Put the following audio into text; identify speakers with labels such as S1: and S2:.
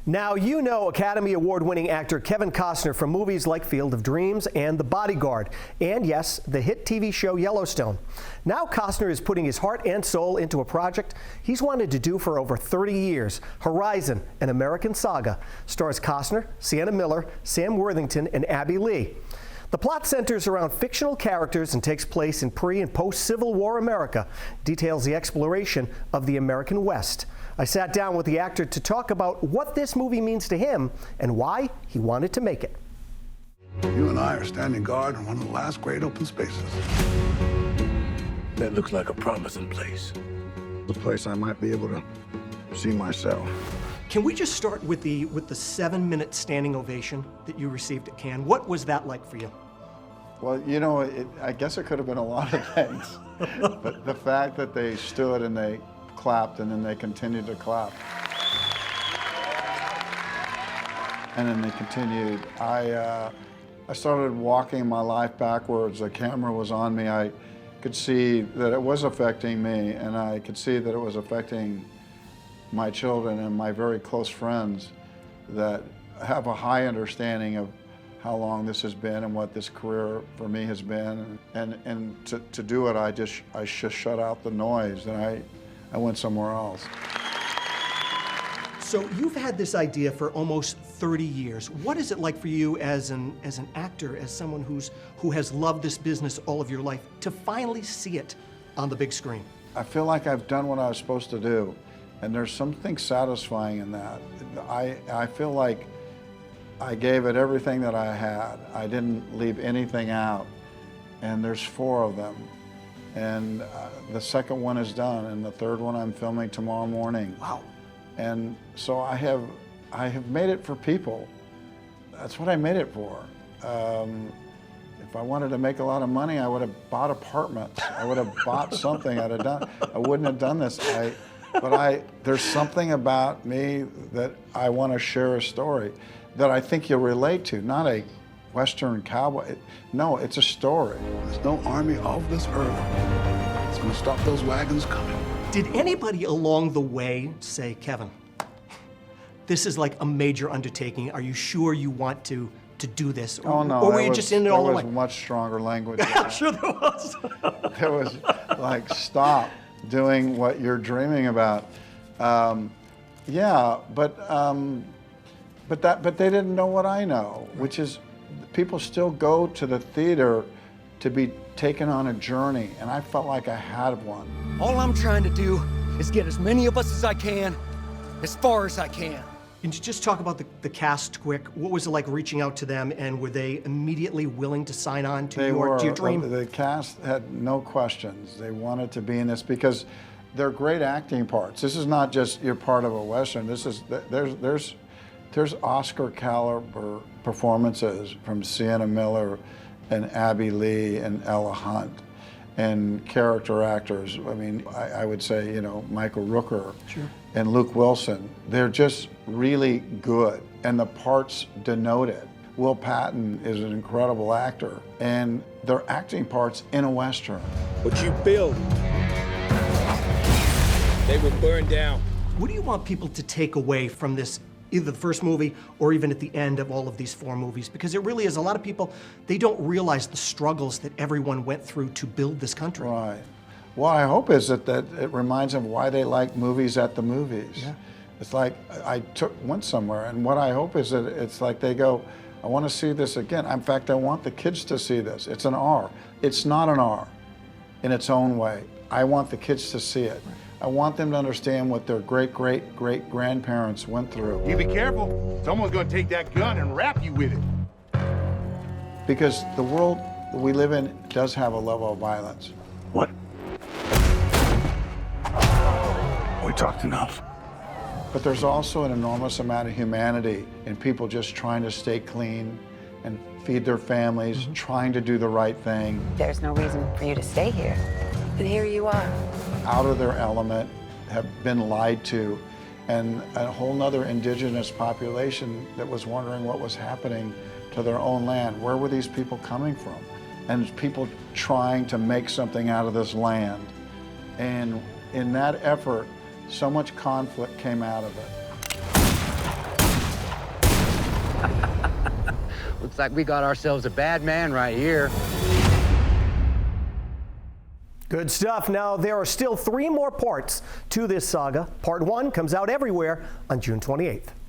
S1: Now you know Academy Award-winning actor Kevin Costner from movies like Field of Dreams and The Bodyguard, and yes, the hit TV show Yellowstone. Now Costner is putting his heart and soul into a project he's wanted to do for over 30 years, Horizon, an American Saga. Stars Costner, Sienna Miller, Sam Worthington, and Abby Lee. The plot centers around fictional characters and takes place in pre- and post-Civil War America, details the exploration of the American West. I sat down with the actor to talk about what this movie means to him and why he wanted to make it.
S2: You and I are standing guard in one of the last great open spaces.
S3: That looks like a promising place.
S2: The place I might be able to see myself.
S1: Can we just start with the 7-minute standing ovation that you received at Cannes? What was that like for you?
S4: Well, you know, I guess it could have been a lot of things. But the fact that they stood and they clapped and then they continued to clap. And then they continued. I started walking my life backwards. The camera was on me. I could see that it was affecting me, and I could see that it was affecting my children and my very close friends that have a high understanding of how long this has been and what this career for me has been. And to do it, I just shut out the noise, and I went somewhere else.
S1: So you've had this idea for almost 30 years. What is it like for you as an actor, as someone who has loved this business all of your life, to finally see it on the big screen?
S4: I feel like I've done what I was supposed to do, and there's something satisfying in that. I feel like I gave it everything that I had. I didn't leave anything out, and there's 4 of them. And the second one is done, and the third one I'm filming tomorrow morning.
S1: Wow.
S4: And so I have made it for people. That's what I made it for. If I wanted to make a lot of money, I would have bought apartments. I would have bought something. I wouldn't have done this. But there's something about me that I want to share a story that I think you'll relate to, not a Western cowboy. No, it's a story.
S2: There's no army of this earth that's going to stop those wagons coming.
S1: Did anybody along the way say, Kevin, this is like a major undertaking. Are you sure you want to do this?
S4: Oh, no.
S1: Or were you just in it all the way?
S4: There was much stronger language.
S1: I'm sure there was.
S4: There was like, stop doing what you're dreaming about. Yeah, but they didn't know what I know, which is people still go to the theater to be taken on a journey, and I felt like I had one.
S3: All I'm trying to do is get as many of us as I can, as far as I can.
S1: Can you just talk about the cast quick? What was it like reaching out to them, and were they immediately willing to sign on to your dream?
S4: The cast had no questions. They wanted to be in this because they're great acting parts. This is not just you're part of a Western. This is, there's Oscar caliber performances from Sienna Miller and Abby Lee and Ella Hunt, and character actors. I mean, I would say, you know, Michael Rooker.
S1: Sure.
S4: And Luke Wilson. They're just really good, and the parts denote it. Will Patton is an incredible actor, and they're acting parts in a Western.
S3: What you build, they will burn down.
S1: What do you want people to take away from this, either the first movie or even at the end of all of these 4 movies? Because it really is, a lot of people, they don't realize the struggles that everyone went through to build this country.
S4: Right. What I hope is that it reminds them why they like movies at the movies.
S1: Yeah.
S4: It's like, went somewhere, and what I hope is that it's like they go, I want to see this again. In fact, I want the kids to see this. It's an R. It's not an R in its own way. I want the kids to see it. I want them to understand what their great-great-great-grandparents went through.
S5: You be careful. Someone's gonna take that gun and wrap you with it.
S4: Because the world we live in does have a level of violence.
S3: What?
S2: We talked enough.
S4: But there's also an enormous amount of humanity in people just trying to stay clean and feed their families, trying to do the right thing.
S6: There's no reason for you to stay here. And here you are.
S4: Out of their element, have been lied to, and a whole nother indigenous population that was wondering what was happening to their own land. Where were these people coming from? And people trying to make something out of this land. And in that effort, so much conflict came out of it.
S7: Looks like we got ourselves a bad man right here.
S1: Good stuff. Now, there are still 3 more parts to this saga. Part 1 comes out everywhere on June 28th.